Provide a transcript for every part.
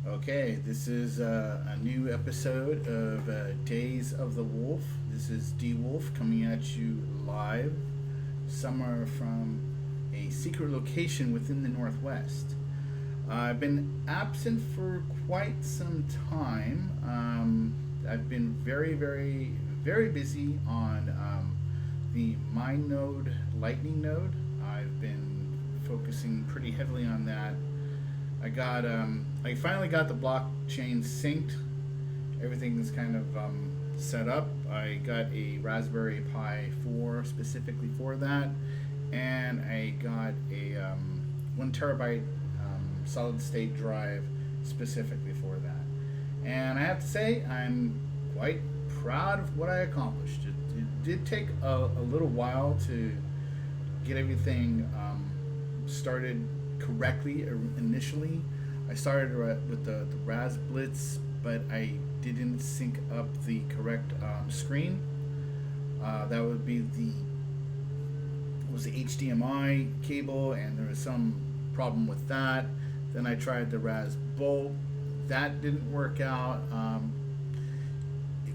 Okay, this is a new episode of Days of the Wolf. This is D Wolf coming at you live, somewhere from a secret location within the Northwest. I've been absent for quite some time. I've been very busy on the MyNode Lightning node. I've been focusing pretty heavily on that. I finally got the blockchain synced. Everything is kind of set up. I got a Raspberry Pi 4 specifically for that, and I got a 1 terabyte solid state drive specifically for that. And I have to say, I'm quite proud of what I accomplished. It did take a little while to get everything started correctly initially. I started with the Raz Blitz, but I didn't sync up the correct screen. That would be the HDMI cable, and there was some problem with that. Then I tried the Raz Bolt. That didn't work out. I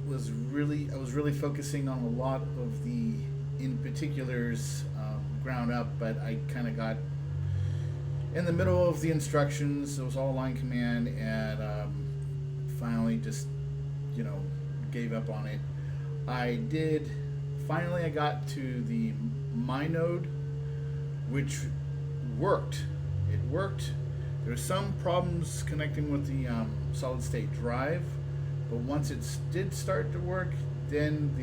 was really focusing on a lot of the in particulars ground up, but I kind of got in the middle of the instructions. It was all line command, and finally just gave up on it. I got to the MyNode, which worked. It worked. There were some problems connecting with the solid state drive, but once it did start to work, then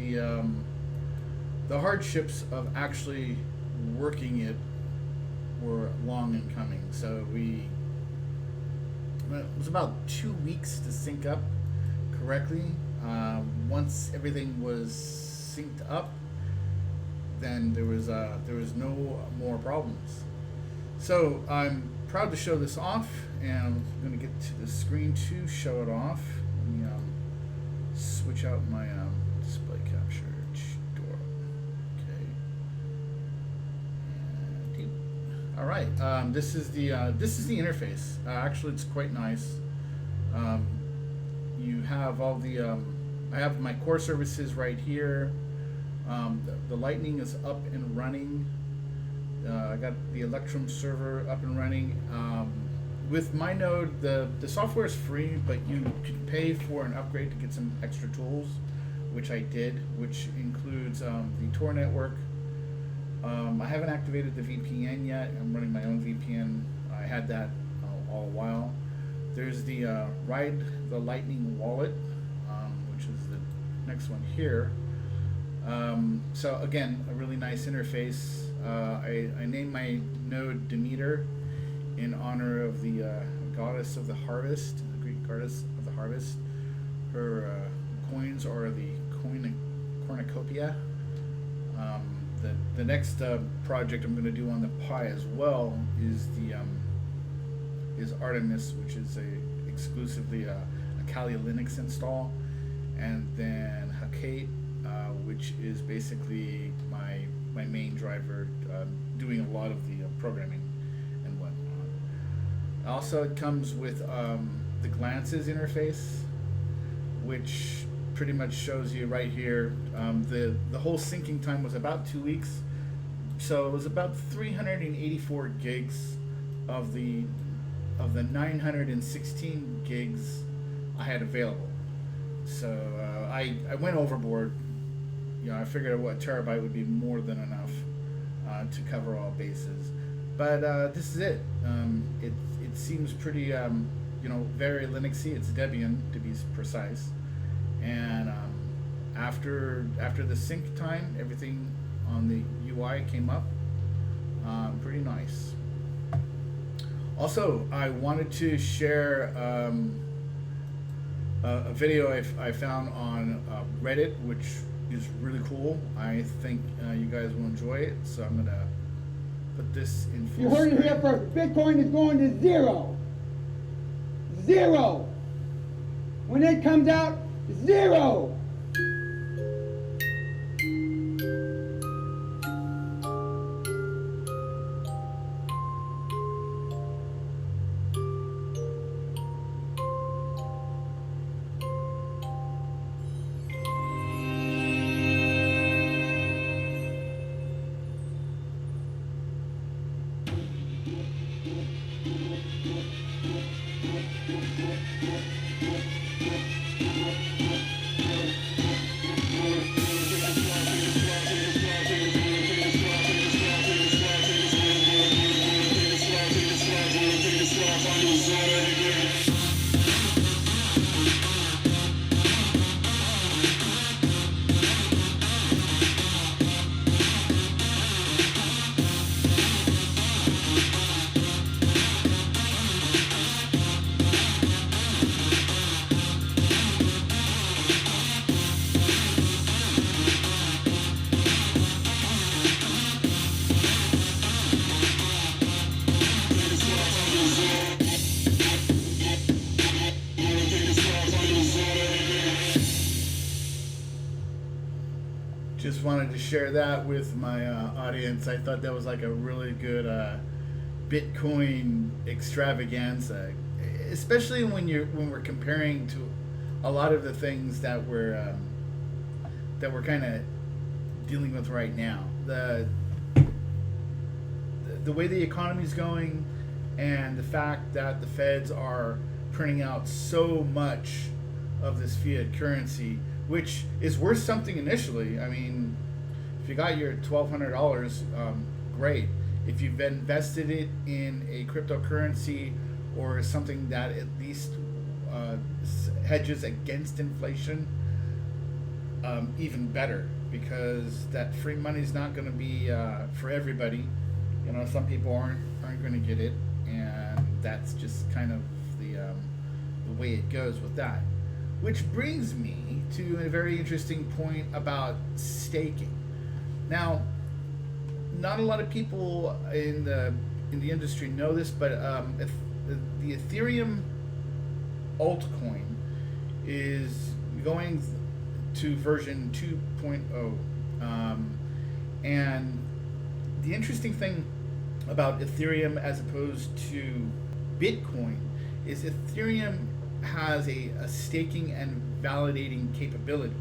the hardships of actually working it were long in coming. So it was about 2 weeks to sync up correctly. Once everything was synced up, then there was no more problems. So I'm proud to show this off, and I'm going to get to the screen to show it off. Let me switch out my display capture. All right, this is the interface. Actually, it's quite nice. You have all the I have my core services right here. The Lightning is up and running. I got the Electrum server up and running. With MyNode, the software is free, but you can pay for an upgrade to get some extra tools, which I did, which includes the Tor network. I haven't activated the VPN yet. I'm running my own VPN. I had that all a while. There's the Ride the Lightning wallet, which is the next one here. So again, a really nice interface. I named my node Demeter in honor of the goddess of the harvest, the Greek goddess of the harvest. Her coins are the cornucopia. The next project I'm going to do on the Pi as well is is Artemis, which is exclusively a Kali Linux install, and then Hakate, which is basically my main driver, doing a lot of the programming and whatnot. Also, it comes with the Glances interface, which pretty much shows you right here. The whole syncing time was about 2 weeks, so it was about 384 gigs of the 916 gigs I had available. So I went overboard. I figured what terabyte would be more than enough to cover all bases. But this is it. It seems pretty very Linuxy. It's Debian, to be precise. And after the sync time, everything on the UI came up pretty nice. Also, I wanted to share a video I found on Reddit, which is really cool. I think you guys will enjoy it. So I'm gonna put this in full You heard it here first. Bitcoin is going to zero. Zero. When it comes out, zero. Just wanted to share that with my audience. I thought that was like a really good Bitcoin extravaganza, especially when we're comparing to a lot of the things that we're kind of dealing with right now. The way the economy is going, and the fact that the feds are printing out so much of this fiat currency, which is worth something initially. I mean, if you got your $1,200, great. If you've invested it in a cryptocurrency or something that at least hedges against inflation, even better, because that free money is not going to be for everybody. You know, some people aren't going to get it, and that's just kind of the way it goes with that. Which brings me to a very interesting point about staking. Now, not a lot of people in the industry know this, but if the Ethereum altcoin is going to version 2.0, and the interesting thing about Ethereum as opposed to Bitcoin is Ethereum has a staking and validating capability.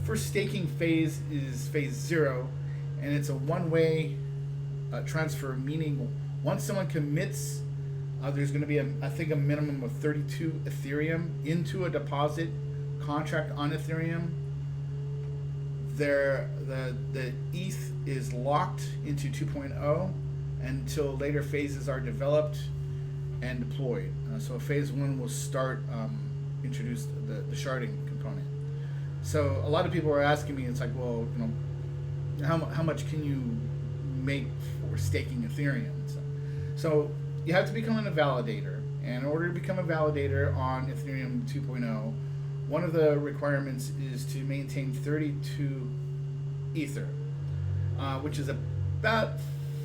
First staking phase is phase 0, and it's a one-way transfer, meaning once someone commits, there's going to be I think a minimum of 32 Ethereum into a deposit contract on Ethereum. The ETH is locked into 2.0 until later phases are developed and deployed. So phase 1 will start introduce the sharding component. So a lot of people are asking me, it's like, well, you know, how much can you make for staking Ethereum? So you have to become a validator, and in order to become a validator on Ethereum 2.0, one of the requirements is to maintain 32 Ether, which is about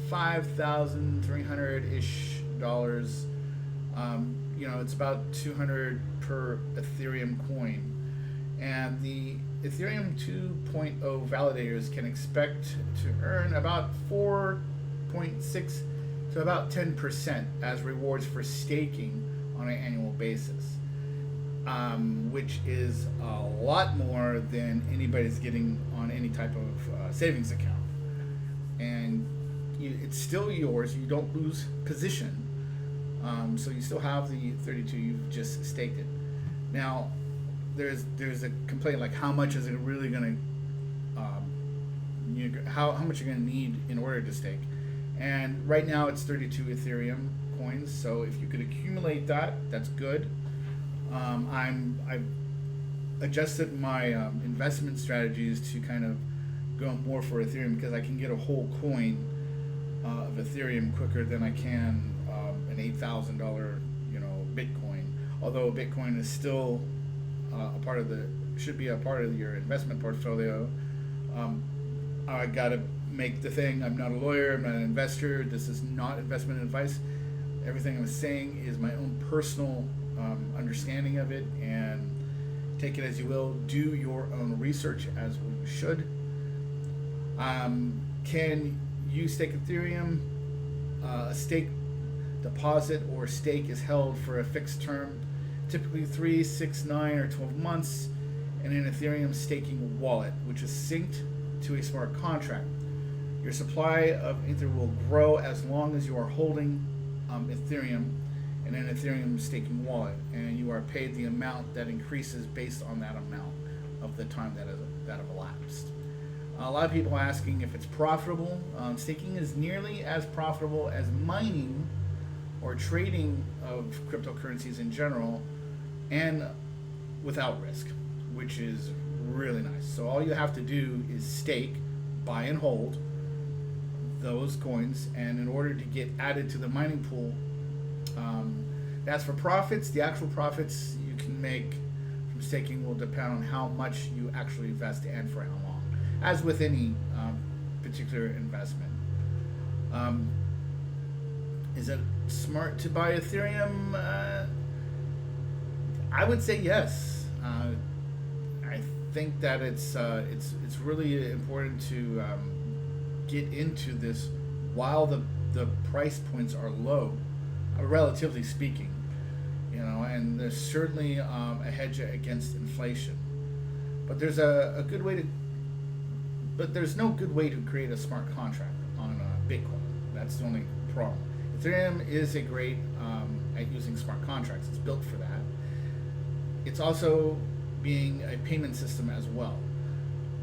$5,300-ish. You know, it's about 200 per Ethereum coin, and the Ethereum 2.0 validators can expect to earn about 4.6 to about 10% as rewards for staking on an annual basis, which is a lot more than anybody's getting on any type of savings account. And it's still yours. You don't lose position. So you still have the 32. You've just staked it. Now, there's a complaint like, how much is it really going to how much you're going to need in order to stake. And right now it's 32 Ethereum coins. So if you could accumulate that, that's good. I've adjusted my investment strategies to kind of go more for Ethereum, because I can get a whole coin of Ethereum quicker than I can an $8,000 Bitcoin. Although Bitcoin is still should be a part of your investment portfolio. I gotta make the thing, I'm not a lawyer, I'm not an investor, this is not investment advice. Everything I'm saying is my own personal understanding of it, and take it as you will. Do your own research, as we should. Can you stake Ethereum? A stake deposit or stake is held for a fixed term, typically 3, 6, 9, or 12 months, in an Ethereum staking wallet, which is synced to a smart contract. Your supply of Ether will grow as long as you are holding Ethereum in an Ethereum staking wallet, and you are paid the amount that increases based on that amount of the time that have elapsed. A lot of people are asking if it's profitable. Staking is nearly as profitable as mining or trading of cryptocurrencies in general, and without risk, which is really nice. So all you have to do is stake, buy and hold those coins, and in order to get added to the mining pool, that's for profits. The actual profits you can make from staking will depend on how much you actually invest and for how long, as with any particular investment. Is it smart to buy Ethereum? I would say yes. I think that it's really important to get into this while the price points are low, relatively speaking, and there's certainly a hedge against inflation. But there's a good way to, but there's no good way to create a smart contract on Bitcoin. That's the only problem. Ethereum is a great at using smart contracts. It's built for that. It's also being a payment system as well,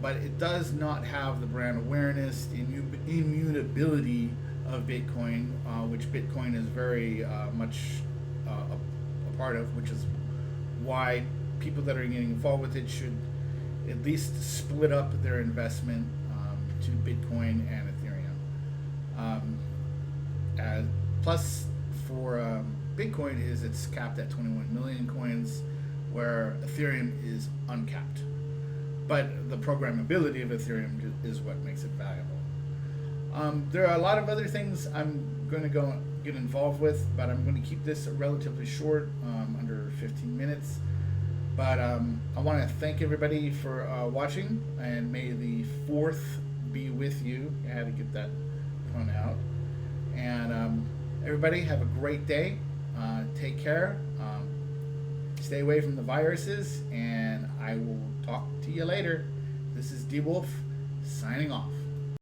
but it does not have the brand awareness, the immutability of Bitcoin, which Bitcoin is very much a part of, which is why people that are getting involved with it should at least split up their investment to Bitcoin and Ethereum. Plus, for Bitcoin is it's capped at 21 million coins, where Ethereum is uncapped. But the programmability of Ethereum is what makes it valuable. There are a lot of other things I'm going to get involved with, but I'm going to keep this relatively short, under 15 minutes. But I want to thank everybody for watching, and may the 4th be with you. I had to get that pun out. And everybody have a great day. Take care. Stay away from the viruses, and I will talk to you later. This is D Wolf signing off.